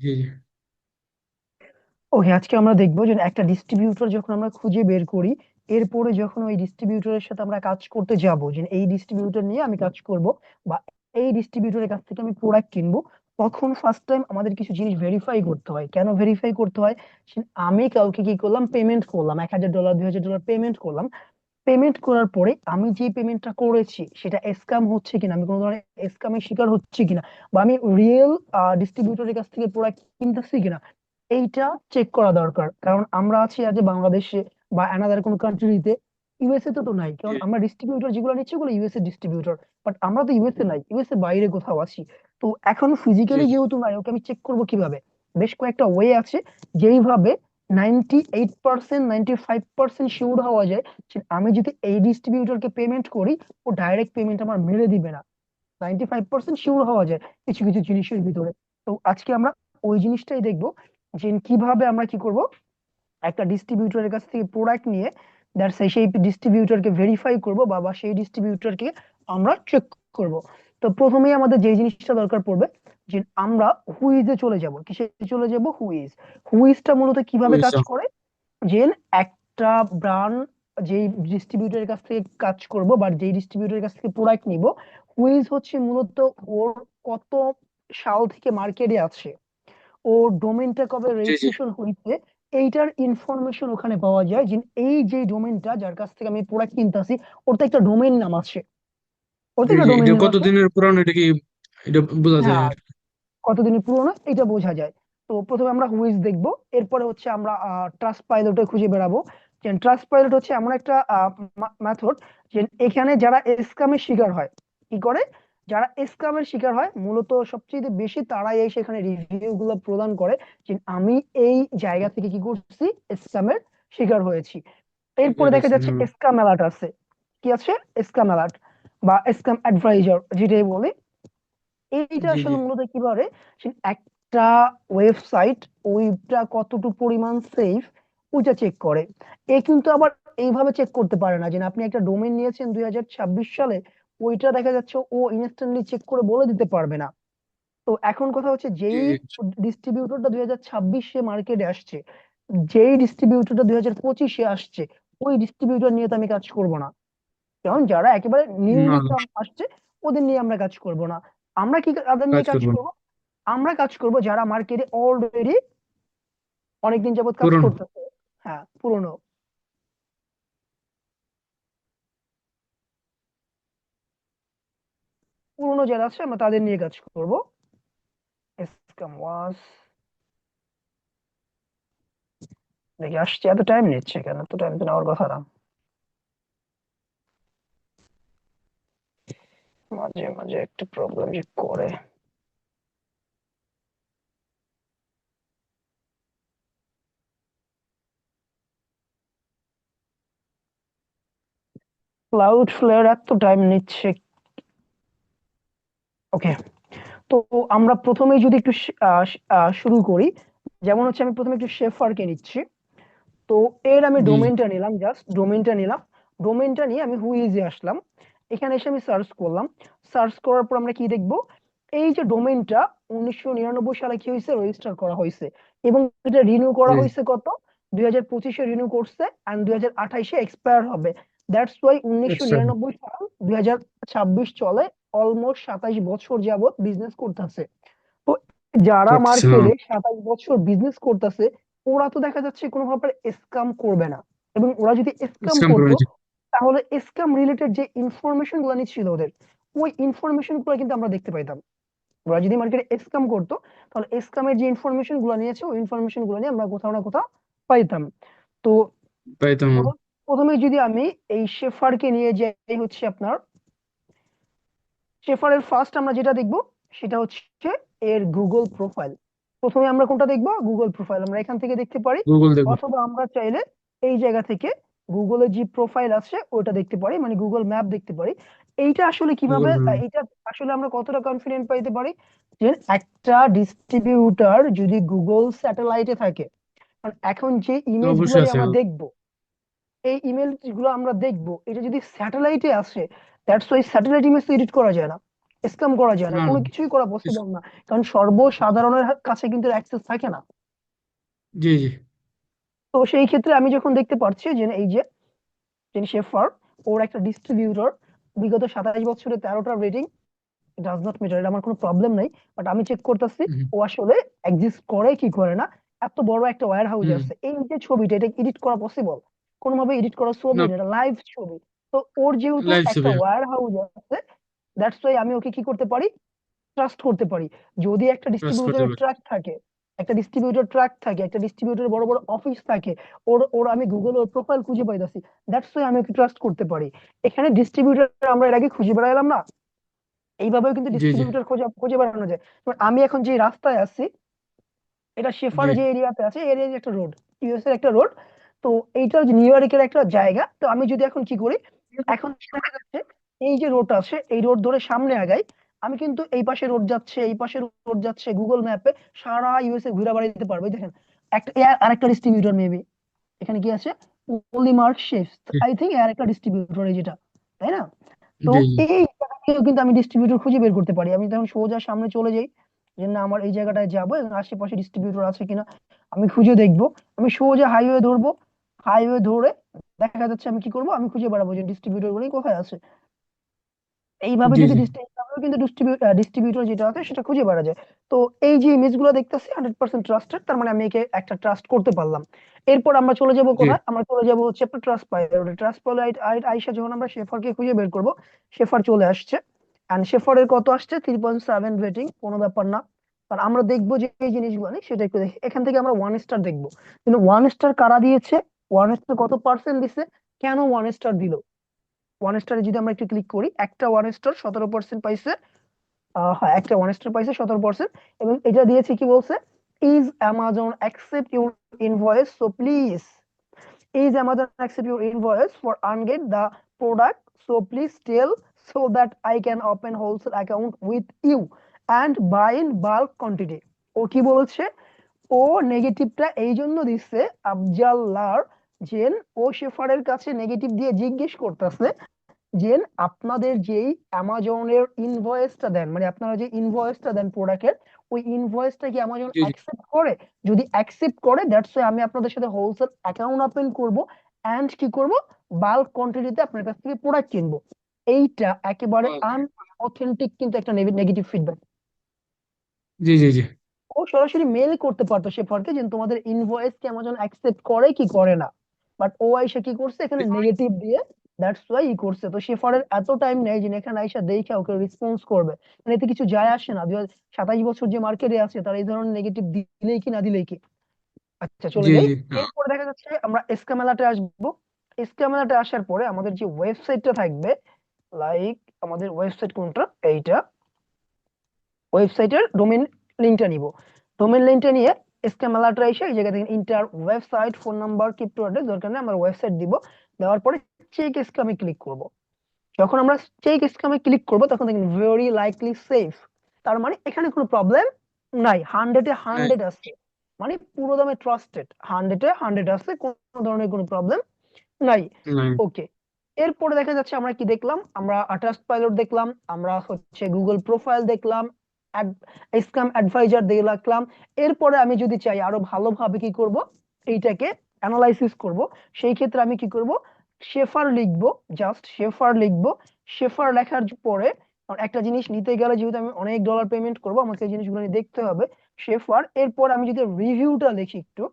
জি জি। ওকে, আজকে আমরা দেখবো যে একটা ডিস্ট্রিবিউটর যখন আমরা খুঁজে বের করি, এরপরে যখন ওই ডিস্ট্রিবিউটরের সাথে আমরা কাজ করতে যাব, যে এই ডিস্ট্রিবিউটর নিয়ে আমি কাজ করব বা এই ডিস্ট্রিবিউটরের কাছ থেকে আমি প্রোডাক্ট কিনবো, তখন ফার্স্ট টাইম আমাদের কিছু জিনিস ভেরিফাই করতে হয়। কেন ভেরিফাই করতে হয়? সে আমি কাউকে কি করলাম, পেমেন্ট করলাম, $1,000 $2,000 পেমেন্ট করলাম। পেমেন্ট করার পরে আমি যে পেমেন্টটা করেছি সেটা স্ক্যাম হচ্ছে কিনা, আমি কোনো ধরনের স্ক্যামের শিকার হচ্ছে কিনা, বা আমি রিয়েল ডিস্ট্রিবিউটরের কাছ থেকে প্রোডাক্ট কিনতেছি কিনা, এইটা চেক করা দরকার। কারণ আমরা আছি আজ বাংলাদেশে বা অ্যানাদার কোনো কান্ট্রিতে, ইউএসএ তো নাই। জি কারণ আমরা ডিস্ট্রিবিউটর যেগুলো নিচ্ছি ওগুলো ইউএসএ ডিস্ট্রিবিউটর, বাট আমরা তো ইউএসএ নাই, ইউএসএ বাইরে কোথাও আছি। তো এখন জি ফিজিক্যালি জি। যেহেতু নাই, ওকে আমি চেক করবো কিভাবে? বেশ কয়েকটা ওয়ে আছে, যেইভাবে 98% 95% শিওর হওয়া যায় যে আমি যদি এই ডিস্ট্রিবিউটরকে পেমেন্ট করি, ও ডাইরেক্ট পেমেন্ট আমার মেরে দিবে না। 95% শিওর হওয়া যায় কিছু কিছু জিনিসের ভিতরে। তো আজকে আমরা ওই জিনিসটাই দেখবো, যে কিভাবে আমরা কি করব, একটা ডিস্ট্রিবিউটরের কাছ থেকে প্রোডাক্ট নিয়ে সেই ডিস্ট্রিবিউটরকে ভেরিফাই করব বা বা সেই ডিস্ট্রিবিউটরকে আমরা চেক করব। তো প্রথমেই আমাদের যে জিনিসটা দরকার পড়বে, যে আমরা হুইজে চলে যাব। কিসে চলে যাব? হুইজ। হুইজটা মূলত কিভাবে কাজ বুঝছো। করে, যে একটা ব্র্যান্ড যেই ডিস্ট্রিবিউটরের কাছ থেকে কাজ করব বা যেই ডিস্ট্রিবিউটরের কাছ থেকে প্রোডাক্ট নিব, হুইজ হচ্ছে মূলত ওর কত সাল থেকে মার্কেটে আছে, ও ডোমেইনটা কবে জি জি। রেজিস্ট্রেশন হয়েছে, এইটার ইনফরমেশন ওখানে পাওয়া যায়। যে এই যে ডোমেইনটা যার কাছ থেকে আমি প্রোডাক্ট কিনতেছি, ওর তো একটা ডোমেইন নাম আছে, ওর তো জি একটা জি, ডোমেইন এটা নাম আছে। কতদিনের পুরানো এটা কি এটা বোঝা যায় হ্যাঁ, আর কি। কতদিন পুরোনো এটা বোঝা যায়। তো প্রথমে আমরা হুইজ দেখবো, এরপরে হচ্ছে আমরা ট্রাস্ট পাইলটে খুঁজে বেড়াবো। যে ট্রাস্ট পাইলট হচ্ছে এমন একটা মেথড, যে এখানে যারা স্ক্যামের শিকার হয়, কি করে, যারা স্ক্যামের শিকার হয় মূলত সবচেয়ে বেশি তারাই এই সেখানে রিভিউ গুলো প্রদান করে, যে আমি এই জায়গা থেকে কি করছি, স্ক্যামের শিকার হয়েছি। এরপরে দেখা করেছে, যাচ্ছে হ্যাঁ। স্ক্যাম অ্যালার্ট আছে। কি আছে? স্ক্যাম অ্যালার্ট বা স্ক্যাম অ্যাডভাইজার যেটাই বলে। এইটা জি জি। আসলে মূলত কি করে, সে একটা ওয়েবসাইট, ওইটা কতটুকু পরিমাণ সেফ, ওইটা চেক করে। এ কিন্তু আবার এইভাবে চেক করতে পারে না, যে আপনি একটা ডোমেইন নিয়েছেন 2026 সালে, ওইটা দেখা যাচ্ছে ও ইনস্ট্যান্টলি চেক করে বলে দিতে পারবে না। তো এখন কথা হচ্ছে, জি যেই জি। ডিস্ট্রিবিউটরটা 2026-এ মার্কেটে আসছে, যেই ডিস্ট্রিবিউটরটা 2025-এ আসছে, ওই ডিস্ট্রিবিউটর নিয়ে তো আমি কাজ করব না। কারণ যারা একেবারে না নিউলি না, আসছে, ওদের নিয়ে আমরা কাজ করব না। আমরা কি তাদের কাজ নিয়ে কাজ করবো না। করব? আমরা কাজ করব যারা মার্কেটে অলরেডি অনেকদিন যাবত কাজ পুরনো। করতেছে। হ্যাঁ, পুরনো, পুরনো যারা আছে আমরা তাদের নিয়ে কাজ করব। স্ক্যাম ওয়াজ, দেখি আসছে, এত টাইম নিচ্ছে কেন? তো টাইম তো নেওয়ার কথা না। মাঝে মাঝে একটা প্রবলেম যে করে। ক্লাউড ফ্লেয়ার এত টাইম নিচ্ছে। ওকে, তো আমরা প্রথমেই যদি একটু শুরু করি, যেমন হচ্ছে আমি প্রথমে একটু শেফারকে নিচ্ছি। তো এর আমি জি জি। ডোমেইনটা নিলাম, জাস্ট ডোমেইনটা নিলাম। ডোমেইনটা নিয়ে আমি হুইজে আসলাম। এখানে এসে আমি সার্চ করলাম। সার্চ করার পর আমরা কি দেখবো, এই যে ডোমেইনটা 1999 সালে কি হয়েছে, রেজিস্টার করা হয়েছে, এবং এটা রিনিউ করা জি জি। হয়েছে কত, 2025-এ রিনিউ করছে, এন্ড 2028-এ এক্সপায়ার হবে। দ্যাটস ওয়াই উনিশশো আচ্ছা। নিরানব্বই সাল 2026 চলে, অলমোস্ট 27 বছর যাবত বিজনেস করতেছে। তো যারা করতেছে, হ্যাঁ। মার্কেটে 27 বছর বিজনেস করতেছে, ওরা তো দেখা যাচ্ছে কোনো ভাবে স্ক্যাম করবে না। এবং ওরা যদি স্ক্যাম স্ক্যাম করে করতো, জি। তাহলে স্ক্যাম রিলেটেড যে ইনফরমেশন গুলো নিচ্ছিল ওদের, ওই ইনফরমেশন গুলো কিন্তু আমরা দেখতে পাইতাম। ওরা যদি মার্কেটে স্ক্যাম করতো, তাহলে স্ক্যামের যে ইনফরমেশন গুলো নিয়েছে, ওই ইনফরমেশন গুলো নিয়ে আমরা কোথাও না কোথাও পাইতাম। তো পাইতাম, হ্যাঁ। প্রথমে যদি আমি এই শেফারকে নিয়ে যাই, হচ্ছে আপনার শেফারের ফার্স্ট আমরা যেটা দেখব, সেটা হচ্ছে এর গুগল প্রোফাইল। প্রথমে আমরা কোনটা দেখবো? গুগল প্রোফাইল আমরা এখান থেকে দেখতে পারি, গুগল দেখবো। অথবা আমরা চাইলে এই জায়গা থেকে গুগলের যে প্রোফাইল আছে ওটা দেখতে পারি, মানে গুগল ম্যাপ দেখতে পারি। এইটা আসলে কিভাবে, গুগল, হ্যাঁ। এইটা আসলে আমরা কতটা কনফিডেন্ট পাইতে পারি, যে একটা ডিস্ট্রিবিউটর যদি গুগল স্যাটেলাইটে থাকে, কারণ এখন যে তো ইমেজ গুলো অবশ্যই আছে, আমরা হ্যাঁ। দেখবো, এই ইমেজ গুলো আমরা দেখবো, এটা যদি স্যাটেলাইটে আসে, দ্যাটস ওয়াই স্যাটেলাইট ইমেজ তো এডিট করা যায় না। স্ক্যাম করা যায় না, না কোনো না কিছুই করা ইস- পসিবল না, কারণ সর্বসাধারণের কাছে কিন্তু অ্যাক্সেস থাকে না। জি জি তো সেই ক্ষেত্রে আমি যখন দেখতে পাচ্ছি যে এই যে যিনি শেফার, ওর একটা ডিস্ট্রিবিউটর বিগত 27 বছরে 13টা রেটিং, ডাজ নট ম্যাটার, এটা আমার কোনো প্রবলেম নাই। বাট আমি চেক করতেছি হুম ও আসলে এক্সিস্ট করে কি করে না। এত বড় একটা ওয়্যার হাউস হুম আছে, এই যে ছবিটা, এটা এডিট করা পসিবল? কোনোভাবে এডিট করা ছবি না না, এটা লাইভ ছবি। তো ওর যেহেতু লাইভ একটা ছবি ওয়্যার হাউস আছে, দ্যাটস ওয়াই আমি ওকে কি করতে পারি, ট্রাস্ট করতে পারি। যদি একটা কাজ করতে ডিস্ট্রিবিউটরের পারে ট্র্যাক থাকে, একটা ডিস্ট্রিবিউটর বড় বড় অফিস থাকে, ওর ওর আমি গুগল ওর প্রোফাইল খুঁজে পাইতাছি, দ্যাটস ওয়াই আমি ওকে ট্রাস্ট করতে পারি। এখানে ডিস্ট্রিবিউটর আমরা এর আগে খুঁজে বেড়ালাম না, এইভাবেও কিন্তু জি জি ডিস্ট্রিবিউটর খুঁজে খুঁজে বেড়ানো যায়। যেমন আমি এখন যে রাস্তায় আছি, এটা শেফার জি যে এরিয়াতে আছে, এরিয়া একটা রোড, ইউএস এর একটা রোড। তো এইটা হচ্ছে নিউ ইয়র্কের একটা জায়গা। তো আমি যদি এখন কি করি, এখন দেখা যাচ্ছে এই যে রোড আছে, এই রোড ধরে সামনে আগাই, আমি কিন্তু এই পাশে রোড যাচ্ছে, এই পাশে রোড যাচ্ছে, গুগল ম্যাপে সারা ইউএসএ ঘুরে বেড়াতে পারবো। এই দেখেন একটা আরেকটা ডিস্ট্রিবিউটর মেবি এখানে কি আছে, পলিমার্ক শেফস, জি আই থিঙ্ক আর একটা ডিস্ট্রিবিউটর এই যেটা, তাই না? তো জি জি এই জায়গাতেও কিন্তু আমি ডিস্ট্রিবিউটর খুঁজে বের করতে পারি। আমি তখন সোজা সামনে চলে যাই, যে না আমার এই জায়গাটায় যাবো এবং আশেপাশে ডিস্ট্রিবিউটর আছে কিনা আমি খুঁজে দেখবো। আমি সোজা হাইওয়ে ধরবো, হাইওয়ে ধরে দেখা যাচ্ছে আমি কি করবো, আমি খুঁজে বেড়াবো যে ডিস্ট্রিবিউটর গুলি কোথায় আছে। এইভাবে জি যদি জি এইভাবেও কিন্তু ডিস্ট্রিবিউটর যেটা আছে সেটা খুঁজে বেড়া যায়। তো এই যে ইমেজ গুলো দেখতেছি 100% ট্রাস্টেড, তার মানে আমি একে একটা ট্রাস্ট করতে পারলাম। এরপর আমরা চলে যাব জি কোথায়, আমরা চলে যাব হচ্ছে আপনার ট্রাস্ট পাইলট। ট্রাস্ট পাইলট আইসা যখন আমরা শেফারকে খুঁজে বের করব, শেফার চলে আসছে, এন্ড শেফারের কত আসছে, 3.7 রেটিং, কোনো ব্যাপার না। আর আমরা দেখবো যে এই জিনিসগুলো নেই সেটা একটু দেখি। এখান থেকে আমরা 1 স্টার দেখবো, কিন্তু 1 স্টার কারা দিয়েছে, 1 স্টার কত পার্সেন্ট দিছে, কেন 1 স্টার দিল। 1 স্টারে যদি আমরা একটু ক্লিক করি, একটা 1 স্টার 17% পাইছে। হ্যাঁ, একটা 1 স্টার পাইছে 17%। এবং এটা দিয়েছে কি বলছে, is Amazon accept your invoice, so please, is Amazon accept your invoice for ungate the product, so please tell, so that I can open wholesale account with you and buy in bulk quantity. ও কি বলছে, ও নেগেটিভটা এই জন্য দিচ্ছে আফজাল্লার, gen ও শেফারের কাছে negative দিয়ে জিজ্ঞেস করতেছে যে আপনাদের যেই অ্যামাজনের ইনভয়েসটা দেন, মানে আপনারা যে ইনভয়েসটা দেন প্রোডাক্টের, ওই ইনভয়েসটা কি অ্যামাজন জি জি অ্যাকসেপ্ট করে? যদি অ্যাকসেপ্ট করে, দ্যাটস ওয়াই আমি আপনাদের সাথে হোলসেল অ্যাকাউন্ট ওপেন করব এন্ড কি করব, বাল্ক কোয়ান্টিটিতে আপনার কাছ থেকে প্রোডাক্ট কিনবো। এইটা একেবারে আনঅথেন্টিক কিন্তু একটা নেগেটিভ ফিডব্যাক। জি জি জি ও সরাসরি মেল করতে পারতো শেফারকে যে তোমাদের ইনভয়েস কি অ্যামাজন অ্যাকসেপ্ট করে কি করে না, বাট ও আইসা কি করছে, এখানে নেগেটিভ দিয়ে, দ্যাটস ওয়াই ই করছে। তো শেফারের এত টাইম নেই যে এখানে আইসা দেখে ওকে রেসপন্স করবে, মানে এতে কিছু যায় আসে না। 27 বছর যে মার্কেটে আছে তার এই ধরনের নেগেটিভ দিলেই কি না দিলেই কি। আচ্ছা চলে জি যাই। জি এরপর দেখা যাচ্ছে আমরা এসকামেলাতে আসবো। এসকামেলাতে আসার পরে আমাদের যে ওয়েবসাইটটা থাকবে, লাইক আমাদের ওয়েবসাইট কোনটা, এইটা, ওয়েবসাইটের ডোমেইন লিঙ্কটা নিব। ডোমেইন লিঙ্কটা নিয়ে স্ক্যামালাটা এসে এই জায়গা থেকে inter website, phone number, crypto address, দরকার নেই, আমরা ওয়েবসাইট দিব। দেওয়ার পরে চেক স্ক্যামে ক্লিক করব। যখন আমরা চেক স্ক্যামে ক্লিক করব তখন দেখেন ভেরি লাইকলি সেফ, তার মানে এখানে কোনো প্রবলেম নাই, 100-এ নাই 100 আছে, মানে পুরো দমে ট্রাস্টেড, 100-এ 100 আছে, কোনো ধরনের কোনো প্রবলেম নাই। নাই ওকে, এরপরে দেখা যাচ্ছে আমরা কি দেখলাম, আমরা ট্রাস্ট পাইলট দেখলাম, আমরা হচ্ছে গুগল প্রোফাইল দেখলাম, স্ক্যাম অ্যাডভাইজার দেখলাম। এরপরে আমি যদি চাই আরো ভালোভাবে কি করব, এইটাকে অ্যানালাইসিস করব, সেই ক্ষেত্রে আমি কি করব, শেফার লিখবো, জাস্ট শেফার লিখবো। শেফার লেখার পরে একটা জিনিস নিতে গেলে যেহেতু আমি অনেক ডলার পেমেন্ট করব, আমাকে এই জিনিসগুলো নিয়ে দেখতে হবে, শেফার। এরপর আমি যদি রিভিউটা লিখি একটু,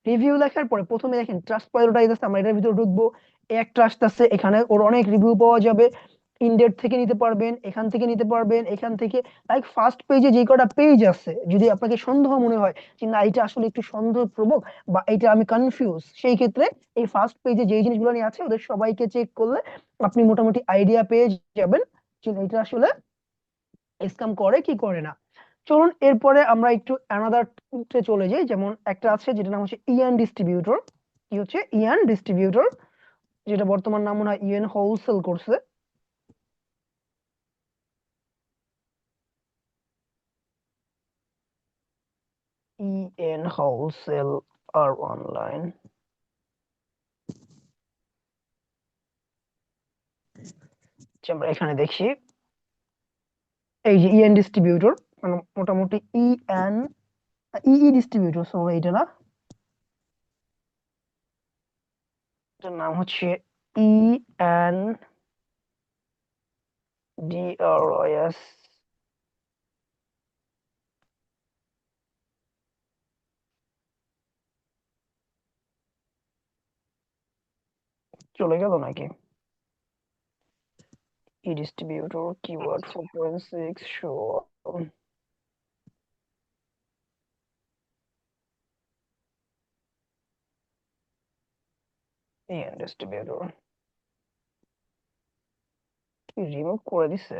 রিভিউ লেখার পরে প্রথমে দেখেন ট্রাস্ট প্রায়োরিটাইজ আছে, আমরা এটার ভিতরে ঢুকবো। এক ট্রাস্ট আছে, এখানে ওর অনেক রিভিউ পাওয়া যাবে, ইনডেট থেকে নিতে পারবেন, এখান থেকে নিতে পারবেন, এখান থেকে। লাইক ফার্স্ট পেজে যে কটা পেজ আছে, যদি আপনাকে সন্দেহ মনে হয় যে না এটা আসলে একটু সন্দেহপ্রবক বা এটা আমি কনফিউজ, সেই ক্ষেত্রে এই ফার্স্ট পেজে যে জিনিসগুলো নিয়ে আছে ওদের সবাইকে চেক করলে আপনি মোটামুটি আইডিয়া পেয়ে যাবেন যে এটা আসলে স্ক্যাম করে কি করে না। চলুন এরপরে আমরা একটু অ্যানাদার চলে যাই। যেমন একটা আছে যেটা নাম হচ্ছে ইয়ান ডিস্ট্রিবিউটর। কি হচ্ছে ইয়ান ডিস্ট্রিবিউটর, যেটা বর্তমান নাম মনে হয় ইএন হোলসেল করছে। ইএন হোলসেল আর অনলাইন, আমরা এখানে দেখি। এই যে ইএন ডিস্ট্রিবিউটর, মানে মোটামুটি ইএন ইই ডিস্ট্রিবিউটর, সো এইটা না, এটার নাম হচ্ছে ইএন ডিআরওএস। চলে গেল নাকি? ই ডিস্ট্রিবিউটর কিওয়ার্ড 4.6 শো ইএন ডিস্ট্রিবিউটর কি রিমুভ করে দিছে?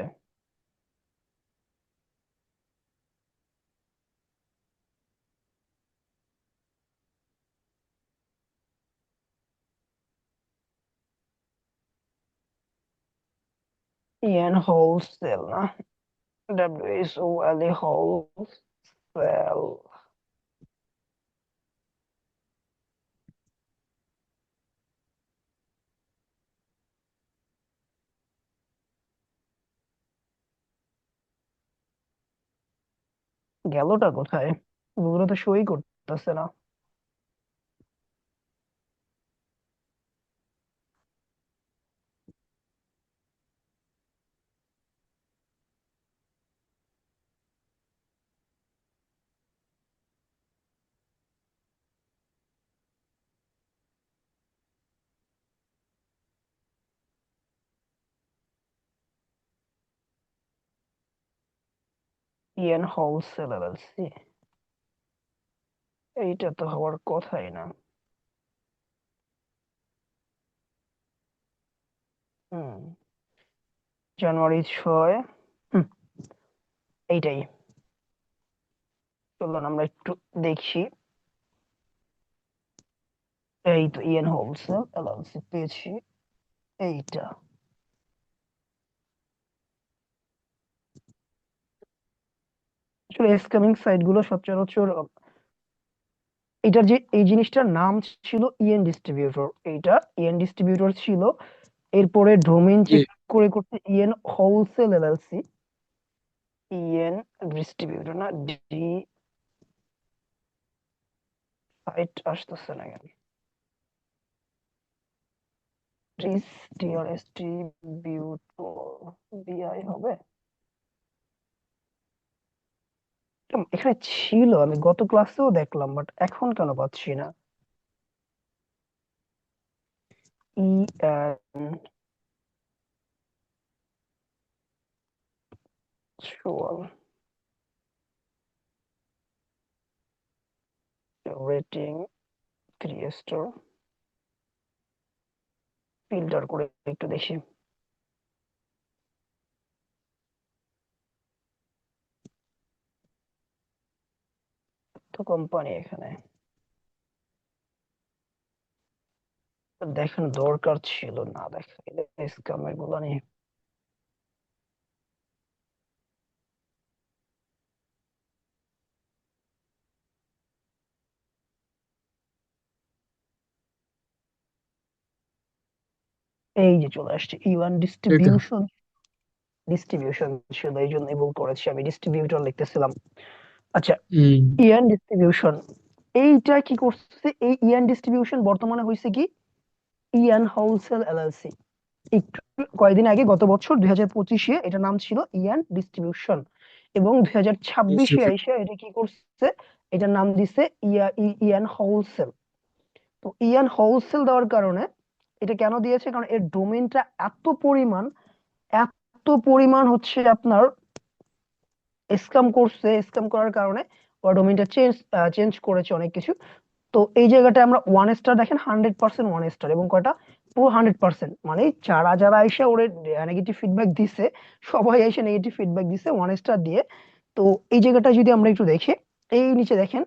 ইএন হোলসেল না, WHOLE হোলসেল। গেলটা কোথায়? গুগলে তো সই করতেছে না। ইএন হোলসেল এলএলসি, এইটা তো হওয়ার কথাই না। হুম, জানুয়ারি 6। এইটাই। চলুন আমরা একটু দেখি। এই তো ইএন হোলসেল এলএলসি পেয়েছি, এইটা। আসলে স্ক্যামিং সাইট গুলো সচরাচর এটার যে এই জিনিসটার নাম ছিল ইএন ডিস্ট্রিবিউটর, এইটা ইএন ডিস্ট্রিবিউটর ছিল। এরপরে ডোমেইন জি চেক করে করতে EN wholesale LLC, EN distributor না, ডি সাইট আসতেছে না কেন? ডিস্ট্রিবিউটর বিআই হবে। এখানে ছিল, আমি গত ক্লাসেও দেখলাম, বাট এখন কেন পাচ্ছি না? ইএন শুয়াল রেটিং ক্রিয়েস্টর, ফিল্টার করে একটু দেখি। তো কোম্পানি এখানে দেখেন, দরকার ছিল না দেখা, স্ক্যামের গুলো নিয়ে। এই যে চলে আসছে ইওয়ান এই তো। ডিস্ট্রিবিউশন। ডিস্ট্রিবিউশন ছিল, এই জন্য ভুল করেছি, আমি ডিস্ট্রিবিউটর লিখতেছিলাম। আচ্ছা, হুম। ইয়ান ডিস্ট্রিবিউশন এইটা কি করছে? এই ইয়ান ডিস্ট্রিবিউশন বর্তমানে হয়েছে কি ইয়ান হোলসেল এলএলসি। একটু কয়েকদিন আগে, গত বছর 2025-এ এটার নাম ছিল ইয়ান ডিস্ট্রিবিউশন, এবং 2026-এ এসে এটা কি করছে, এটার নাম দিছে ইয়ান হোলসেল। তো ইয়ান হোলসেল দেওয়ার কারণে, এটা কেন দিয়েছে, কারণ এর ডোমেইনটা এত পরিমাণ হচ্ছে আপনার স্ক্যাম করছে, স্ক্যাম করার কারণে ওরা ডোমেইনটা চেঞ্জ চেঞ্জ করেছে অনেক কিছু। তো এই জায়গাটায় আমরা 1 স্টার দেখেন, 100% 1 স্টার, এবং কয়টা পুরো 100%, মানে যারা যারা এসে ওরে নেগেটিভ ফিডব্যাক দিছে, সবাই এসে নেগেটিভ ফিডব্যাক দিছে 1 স্টার দিয়ে। তো এই জায়গাটা যদি আমরা একটু দেখি, এই নিচে দেখেন,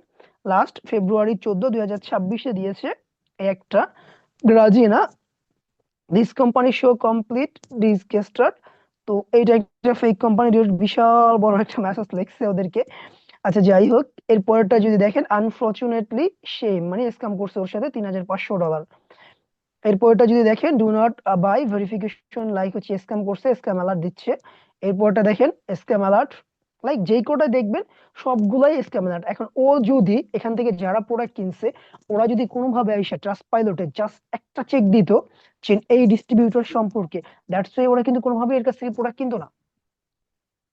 লাস্ট ফেব্রুয়ারি 14, 2026-এ দিয়েছে এই একটা গ্রাজিনা, দিস কোম্পানি শো কমপ্লিট ডিসগেস্টার্ড। তো এইটা একটা ফেক কোম্পানি, বিশাল বড় একটা মেসেজ লিখছে ওদেরকে। আচ্ছা, যাই হোক, এর পরেরটা যদি দেখেন, আনফরচুনেটলি সেম, মানে স্ক্যাম করছে ওর সাথে $3,500। এর পরেরটা যদি দেখেন, do not buy verification, like হচ্ছে স্ক্যাম করছে, স্ক্যাম অ্যালার্ট দিচ্ছে। এরপরটা দেখেন স্ক্যাম অ্যালার্ট, লাইক যেই কোটা দেখবেন সবগুলাই স্ক্যাম অ্যালার্ট। এখন ও যদি এখান থেকে যারা প্রোডাক্ট কিনছে ওরা যদি কোনোভাবে এসে ট্রাস্ট পাইলটে জাস্ট একটা চেক দিত যে এই ডিস্ট্রিবিউটর সম্পর্কে, দ্যাটস ওয়াই ওরা কিন্তু কোনোভাবে এর কাছ থেকে প্রোডাক্ট কিনতো না,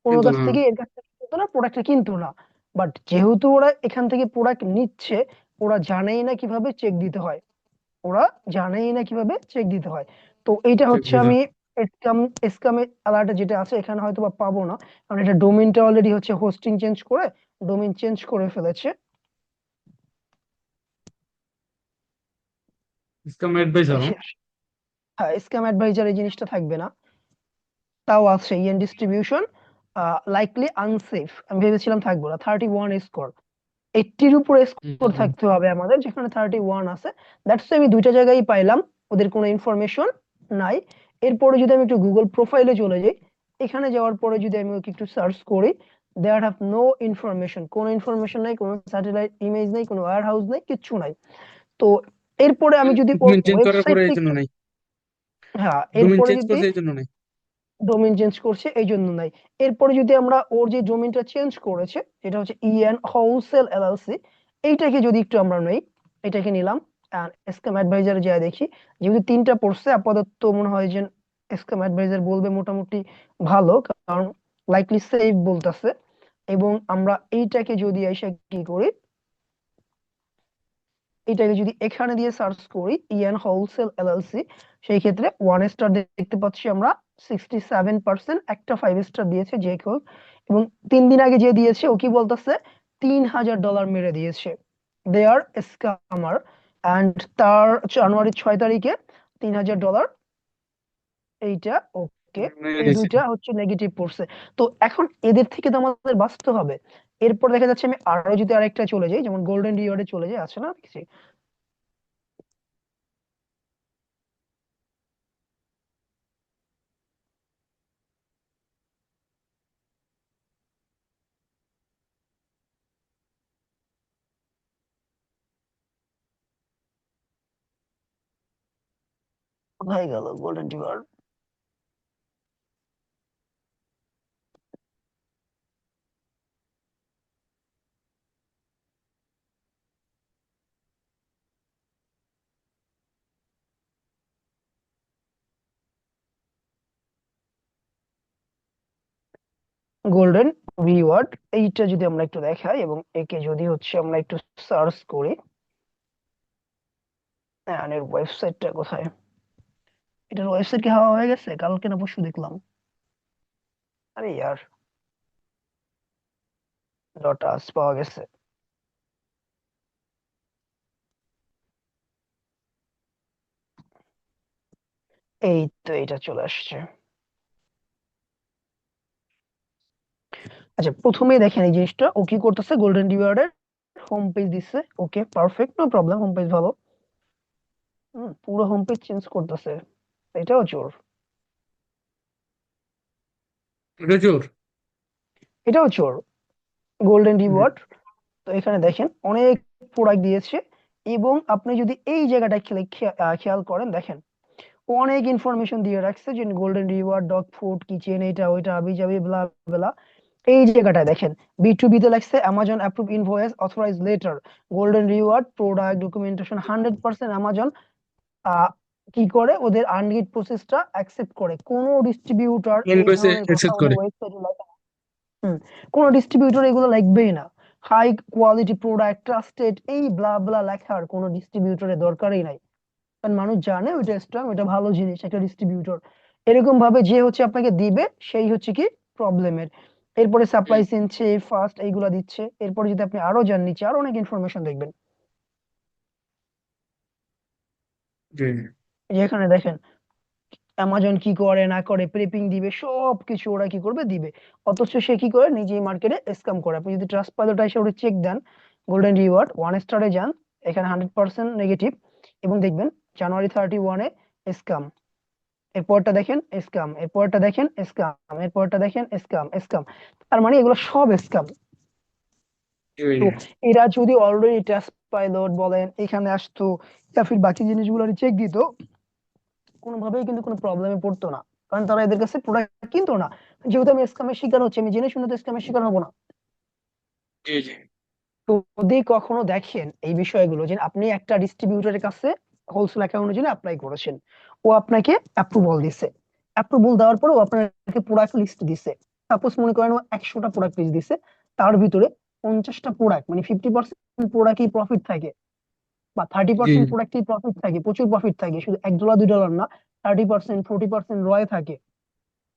কোনো কিন্তু কাছ না। থেকে এর কাছ থেকে কিনতো না, প্রোডাক্টটা কিনতো না। বাট যেহেতু ওরা এখান থেকে প্রোডাক্ট নিচ্ছে, ওরা জানেই না কিভাবে চেক দিতে হয়, ওরা জানেই না কিভাবে চেক দিতে হয়। তো এইটা চেক হচ্ছে দিতে। আমি স্ক্যাম স্ক্যাম অ্যালার্ট যেটা আছে এখানে হয়তো বা পাবো না, কারণ এটা ডোমেইনটা অলরেডি হচ্ছে হোস্টিং চেঞ্জ করে ডোমেইন চেঞ্জ করে ফেলেছে। Scam adviser. হ্যাঁ, স্ক্যাম অ্যাডভাইজার এই জিনিসটা থাকবে না। তাও আছে ইএন ডিস্ট্রিবিউশন, লাইকলি আনসেফ, আমি ভেবেছিলাম থাকবো না। 31 স্কোর, 80-র উপরে স্কোর হুম। থাকতে হবে আমাদের, যেখানে 31 আছে। দ্যাটস আমি দুইটা জায়গায় পাইলাম, ওদের কোনো ইনফরমেশন নাই। এরপরে যদি আমি একটু গুগল প্রোফাইলে চলে যাই, এখানে যাওয়ার পরে যদি আমি ওকে একটু সার্চ করি, দেয়ার হ্যাভ নো ইনফরমেশন, কোনো ইনফরমেশন নাই, কোনো স্যাটেলাইট ইমেজ নাই, কোনো ওয়্যার হাউস নাই, কিচ্ছু নাই। তো এরপরে আমি যদি ওর ডোমেইন চেঞ্জ করার পরে ওয়েবসাইটে এই জন্য একটু, নাই। হ্যাঁ ডোমেইন এরপরে চেঞ্জ যদি করছে এই জন্য নাই। ডোমেইন চেঞ্জ করছে এই জন্য নাই, এরপরে যদি আমরা ওর যে ডোমেইনটা চেঞ্জ করেছে যেটা হচ্ছে ইএন হোলসেল এলএলসি, এইটাকে যদি একটু আমরা নেই, এটাকে নিলাম। স্ক্যাম অ্যাডভাইজার যা দেখি, যেহেতু তিনটা পড়ছে আপাতত মনে হয় যে স্ক্যাম অ্যাডভাইজার বলবে মোটামুটি ভালো, কারণ লাইকলি সেফ বলতেছে। এবং আমরা এইটাকে যদি এসে কি করি, এটাকে যদি এখানে দিয়ে সার্চ করি ইএন হোলসেল এলএলসি, সেই ক্ষেত্রে 1 স্টার দেখতে পাচ্ছি আমরা 67%, একটা 5 স্টার দিয়েছে যে কেউ। এবং 3 দিন আগে যে দিয়েছে ও কি বলতেছে, $3000 মেরে দিয়েছে, দে আর স্ক্যামার। অ্যান্ড তার জানুয়ারি 6 তারিখে $3000, এইটা ওকে। মেরে এই দিয়েছে। দুইটা হচ্ছে নেগেটিভ পড়ছে। তো এখন এদের থেকে তো আমাদের বাঁচতে হবে। এরপর দেখা যাচ্ছে আমি আরো যদি আরেকটা চলে যাই, যেমন গোল্ডেন রিওয়ার্ডে চলে যাই, আছে না দেখছি, কোথায় গেল গোল্ডেন রিওয়ার্ড? গোল্ডেন রিওয়ার্ড, এইটা যদি আমরা একটু দেখাই এবং একে যদি হচ্ছে আমরা একটু সার্চ করি, এর ওয়েবসাইটটা কোথায়? এটার ওয়েবসাইট কি হাওয়া হয়ে গেছে? কালকে না পরশু দেখলাম। আরে ইয়ার, ডট আস পাওয়া গেছে। এই তো এটা চলে আসছে। আচ্ছা, প্রথমেই দেখেন এই জিনিসটা ও কি করতেছে, গোল্ডেন রিওয়ার্ডের হোম পেজ দিচ্ছে, okay perfect, no problem, home page ভালো। পুরো হোম পেজ চেঞ্জ করতেছে, এটাও চোর, এটা জোর। এটাও চোর। গোল্ডেন হুম। রিওয়ার্ড, তো এখানে দেখেন অনেক প্রোডাক্ট দিয়েছে। এবং আপনি যদি এই জায়গাটা খেয়াল করেন, দেখেন ও অনেক ইনফরমেশন দিয়ে রাখছে যে golden reward dog food kitchen, এটা ওইটা আবি যাবি ব্লা ব্লা। এই জায়গাটায় দেখেন বি টু বি তে লাগছে Amazon approve invoice authorise letter, golden reward product documentation 100% Amazon কি করে ওদের আর্নিং প্রসেসটা অ্যাকসেপ্ট করে। কোন ডিস্ট্রিবিউটর এই ইনভয়েসে ধরনের কথা অ্যাকসেপ্ট ওদের করে। ওয়েবসাইটে লেখে না। হুম, কোন ডিস্ট্রিবিউটর এগুলো লিখবেই না। হাই কোয়ালিটি প্রোডাক্ট ট্রাস্টেড এই ব্লা ব্লা লেখার কোন ডিস্ট্রিবিউটরের দরকারই নাই, কারণ মানুষ জানে ওইটা স্ট্রং, ওইটা ভালো জিনিস একটা ডিস্ট্রিবিউটর। এরকম ভাবে যে হচ্ছে আপনাকে দিবে সেই হচ্ছে কি প্রবলেমের। এরপরে সাপ্লাই হুম। চেইন ফার্স্ট এইগুলা দিচ্ছে। এরপরে যদি আপনি আরো যান নিচে, আরো অনেক ইনফরমেশন দেখবেন, জি। যেখানে দেখেন অ্যামাজন কি করে না করে, প্রেপিং দিবে, সব কিছু ওরা কি করবে দিবে। অথচ সে কি করে, নিজেই মার্কেটে স্ক্যাম করে। আপনি যদি ট্রাস্ট পাইলট এসে ওটা চেক দেন, গোল্ডেন রিওয়ার্ড 1 স্টারে যান, এখানে 100% নেগেটিভ, এবং দেখবেন জানুয়ারি 31-এ স্ক্যাম, এরপরটা দেখেন স্ক্যাম, এরপরটা দেখেন স্ক্যাম, এরপরটা দেখেন স্ক্যাম স্ক্যাম। তার মানে এগুলো সব স্ক্যাম। তো জি। এরা যদি অলরেডি ট্রাস্ট পাইলট বলেন এখানে আসতো, বা ফির বাকি জিনিসগুলো চেক দিত, কোনোভাবেই কিন্তু কোনো প্রবলেমে পড়তো না, কারণ তারা এদের কাছে প্রোডাক্ট কিনতো না। যেহেতু আমি স্ক্যামের শিকার হচ্ছে, আমি জেনে শুনে তো স্ক্যামের শিকার হবো না। জি জি তো যদি কখনো দেখেন এই বিষয়গুলো, যে আপনি একটা ডিস্ট্রিবিউটরের কাছে হোলসেল অ্যাকাউন্টের জন্য অ্যাপ্লাই করেছেন, ও আপনাকে অ্যাপ্রুভাল দিছে, অ্যাপ্রুভাল দেওয়ার পরে ও আপনাকে প্রোডাক্ট লিস্ট দিছে, সাপোজ মনে করেন ও 100টা প্রোডাক্ট লিস্ট দিছে, তার ভিতরে 50টা প্রোডাক্ট মানে 50% প্রোডাক্টই প্রফিট থাকে, বা থার্টি জি পার্সেন্ট প্রোডাক্টই প্রফিট থাকে, প্রচুর প্রফিট থাকে, শুধু $1 $2 না, 30% 40% রয়ে থাকে।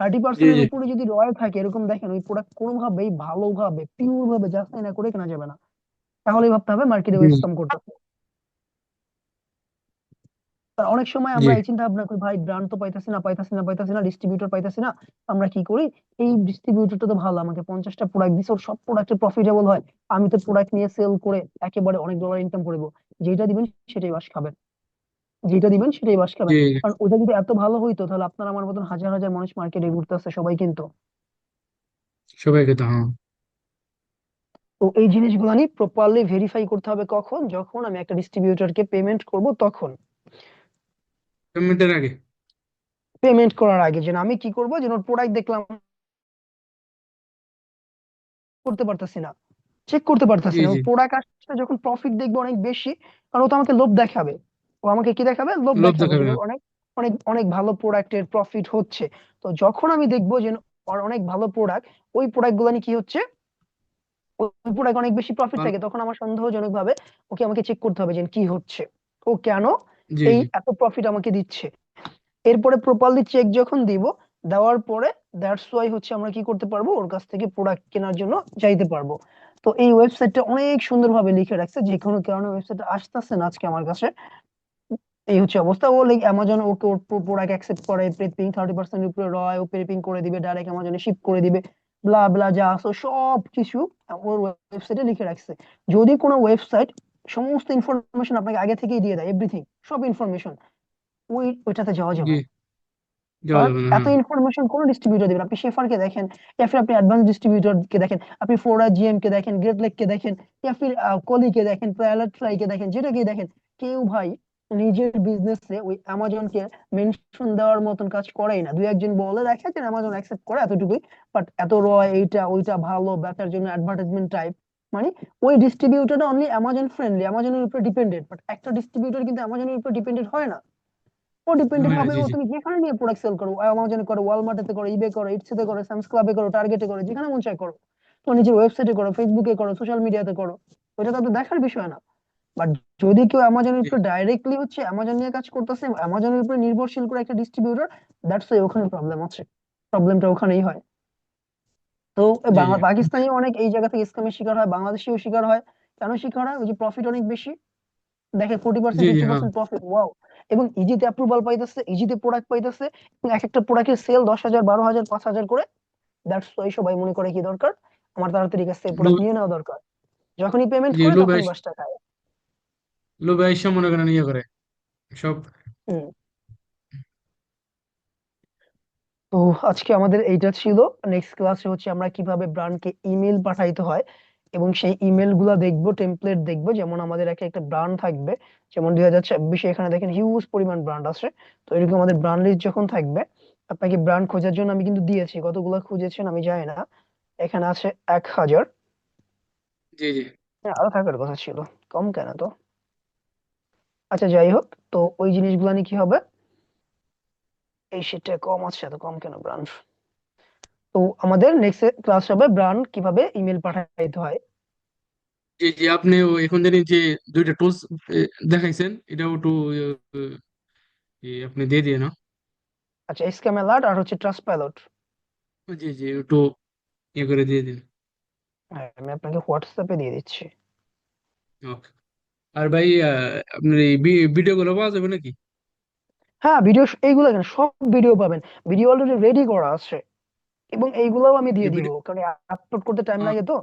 থার্টি জি পার্সেন্টের জি উপরে যদি রয়ে থাকে এরকম, দেখেন ওই প্রোডাক্ট কোনোভাবেই ভালোভাবে পিওর ভাবে যাচাই না করে কেনা যাবে না, তাহলেই ভাবতে হবে মার্কেটে জি স্ক্যাম করতেছে। আর অনেক সময় জি আমরা এই চিন্তা ভাবনা করি, ভাই ব্র্যান্ড তো পাইতাছি না, ডিস্ট্রিবিউটর পাইতাছি না, আমরা কি করি, এই ডিস্ট্রিবিউটরটা তো ভালো, আমাকে 50টা প্রোডাক্ট দিছে, ওর সব প্রোডাক্টে প্রফিটেবল হয়, আমি তো প্রোডাক্ট নিয়ে সেল করে একেবারে অনেক ডলার ইনকাম করবো, যেটা দিবেন সেটাই বাস খাবেন, যেটা দিবেন সেটাই বাস জি খাবেন। কারণ ওটা যদি এত ভালো হইতো তাহলে আপনার আমার মতন হাজার হাজার মানুষ মার্কেটে ঘুরতেছে, সবাই কিন্তু। সবাইকে তো হ্যাঁ। তো এই জিনিসগুলো নিয়ে প্রপারলি ভেরিফাই করতে হবে, কখন, যখন আমি একটা ডিস্ট্রিবিউটরকে পেমেন্ট করব তখন। পেমেন্টের আগে। পেমেন্ট করার আগে যেন আমি কি করবো, যেন প্রোডাক্ট দেখলাম করতে পারতেছি না, চেক করতে পারতেছি জি না, জি প্রোডাক্ট আসলে যখন প্রফিট দেখবো অনেক বেশি, কারণ ও তো আমাকে লোভ দেখাবে, ও আমাকে কি দেখাবে, লোভ লোভ দেখাবে যে দেখাবে না। ওর অনেক অনেক অনেক ভালো প্রোডাক্টের প্রফিট হচ্ছে। তো যখন আমি দেখবো যে ওর অনেক ভালো প্রোডাক্ট, ওই প্রোডাক্ট গুলো নিয়ে কি হচ্ছে, ওই প্রোডাক্ট অনেক বেশি প্রফিট ভালো। থাকে, তখন আমার সন্দেহজনক ভাবে ওকে আমাকে চেক করতে হবে যে কি হচ্ছে, ও কেন জি এই জি এত প্রফিট আমাকে দিচ্ছে। এরপরে প্রপারলি চেক যখন দিব, দেওয়ার পরে দ্যাটস ওয়াই হচ্ছে আমরা কি করতে পারবো, ওর কাছ থেকে প্রোডাক্ট কেনার জন্য চাইতে পারবো। তো এই ওয়েবসাইটটা অনেক সুন্দরভাবে লিখে রাখছে, যে কোনো কারণে ওয়েবসাইটটা আসতেছে না আজকে আমার কাছে, এই হচ্ছে অবস্থা। ও লাইক অ্যামাজন ওকে ওর প্রোডাক্ট অ্যাকসেপ্ট করে, প্রিপিং 30% উপরে রয়, ও প্রিপিং করে দিবে, ডাইরেক্ট অ্যামাজনে শিপ করে দিবে, ব্লা ব্লা যা আছে সব কিছু ওর ওয়েবসাইটে লিখে রাখছে। যদি কোনো ওয়েবসাইট সমস্ত ইনফরমেশন আপনাকে আগে থেকেই দিয়ে দেয়, এভরিথিং, সব ইনফরমেশন, ওইটাতে যাওয়া জি যাবে। যাওয়া বাট যাবে না এত হ্যাঁ। ইনফরমেশন কোন ডিস্ট্রিবিউটর দিবেন, আপনি শেফার কে দেখেন, या फिर আপনি অ্যাডভান্স ডিস্ট্রিবিউটর কে দেখেন, আপনি ফোরা জিএম কে দেখেন, গ্রেট লেক কে দেখেন, या फिर কলি কে দেখেন, প্যালেট ফ্লাই কে দেখেন, যেটাকেই দেখেন, কেউ ভাই নিজের বিজনেসে ওই অ্যামাজন কে মেনশন দেওয়ার মতন কাজ করেই না। দুই একজন বলে দেখে যে অ্যামাজন অ্যাকসেপ্ট করে এতটুকুই, বাট এত এইটা ওইটা ভালো বেচার জন্য অ্যাডভার্টাইজমেন্ট টাইপ, মানে ওই ডিস্ট্রিবিউটরটা অনলি অ্যামাজন ফ্রেন্ডলি, অ্যামাজনের উপর ডিপেন্ডেন্ট, বাট একটা ডিস্ট্রিবিউটর কিন্তু অ্যামাজনের উপর ডিপেন্ডেন্ট হয় না। ও ডিপেন্ডেন্ট হয় না। হবে, জি ও জি তুমি যেখানে নিয়ে প্রোডাক্ট সেল করো, অ্যামাজনে করো, ওয়ালমার্টে করো, ইবে করো, ইটসিতে করো, সামস ক্লাবে করো, টার্গেটে করো, যেখানে মন চায় করো, তো নিজের ওয়েবসাইটে করো, ফেসবুকে করো, সোশ্যাল মিডিয়াতে করো, ওইটা তো দেখার বিষয় না। বাট যদি কেউ অ্যামাজনের জি উপর ডাইরেক্টলি হচ্ছে অ্যামাজন নিয়ে কাজ করতেছে, অ্যামাজনের উপর নির্ভরশীল করে একটা ডিস্ট্রিবিউটর, দ্যাটস ওখানে প্রবলেম আছে, প্রবলেমটা ওখানেই হয়। তো জি বাংলা জি পাকিস্তানি অনেক এই জায়গা থেকে স্ক্যামের শিকার হয়, বাংলাদেশিও শিকার হয়। কেন শিকার হয়, ওই যে প্রফিট অনেক বেশি, দেখে 40% জি জি হ্যাঁ। 50% প্রফিট, ওয়াও, এবং ইজিতে অ্যাপ্রুভাল পাইতেছে, ইজিতে প্রোডাক্ট পাইতেছে, এবং এক একটা প্রোডাক্টের সেল 10,000 12,000 5,000 করে। দ্যাটস ওয়াই সবাই মনে করে কি দরকার, আমার তাড়াতাড়ি কাছে লোভ। প্রোডাক্ট নিয়ে নেওয়া দরকার, যখনই পেমেন্ট জি করে লোভ তখনই বাসটা খায়। লোভ এসে মনে করেন ইয়ে করে সব। হুম। তো আজকে আমাদের এইটা ছিল। নেক্সট ক্লাসে হচ্ছে আমরা কিভাবে ব্র্যান্ডকে ইমেল পাঠাইতে হয় এবং সেই ইমেল গুলা দেখবো, টেমপ্লেট দেখবো, যেমন আমাদের একটা একটা ব্র্যান্ড থাকবে, যেমন 2026 এখানে দেখেন হিউজ পরিমাণ ব্র্যান্ড আছে। তো এরকম আমাদের ব্র্যান্ড লিস্ট যখন থাকবে, আপনাকে ব্র্যান্ড খোঁজার জন্য আমি কিন্তু দিয়েছি, কতগুলো খুঁজেছেন আমি জানি না, এখানে আছে 1,000। জি জি হ্যাঁ, আরো থাকার কথা ছিল, কম কেন তো। আচ্ছা যাই হোক, তো ওই জিনিসগুলো নিয়ে কি হবে, এই সেটটা কম আছে, এত কম কেন ব্র্যান্ড। তো আমাদের নেক্সট ক্লাস হবে ব্র্যান্ড কিভাবে ইমেল পাঠাইতে হয়। জি জি আপনি এখন জানি যে দুইটা টুলস দেখাইছেন, এটাও একটু আপনি দিয়ে দিয়ে না। আচ্ছা, স্ক্যাম অ্যালার্ট আর হচ্ছে ট্রাস্ট পাইলট। জি জি একটু ইয়ে করে দিয়ে দিন। হ্যাঁ, আমি আপনাকে হোয়াটসঅ্যাপে দিয়ে দিচ্ছি। ওকে। আর ভাই আপনার এই ভিডিও গুলো পাওয়া যাবে নাকি? হ্যাঁ, ভিডিও এইগুলো কেন, সব ভিডিও পাবেন, ভিডিও অলরেডি রেডি করা আছে, এবং এইগুলাও আমি যে দিয়ে দিব, ভিডিও। কারণ আপলোড করতে টাইম লাগে তো।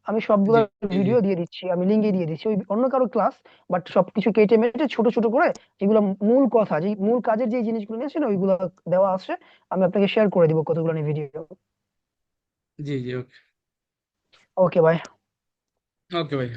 আমি সবগুলা জি জি ভিডিও দিয়ে দিচ্ছি, আমি লিঙ্কে দিয়ে দিচ্ছি, ওই অন্য কারো ক্লাস, বাট সবকিছু কেটে মেটে ছোট ছোট করে, যেগুলো মূল কথা, যে মূল কাজের যে জিনিসগুলো নিয়েছিল ওইগুলো দেওয়া আছে, আমি আপনাকে শেয়ার করে দিব কতগুলো video. G G okay. Okay, by. ওকে ভাই।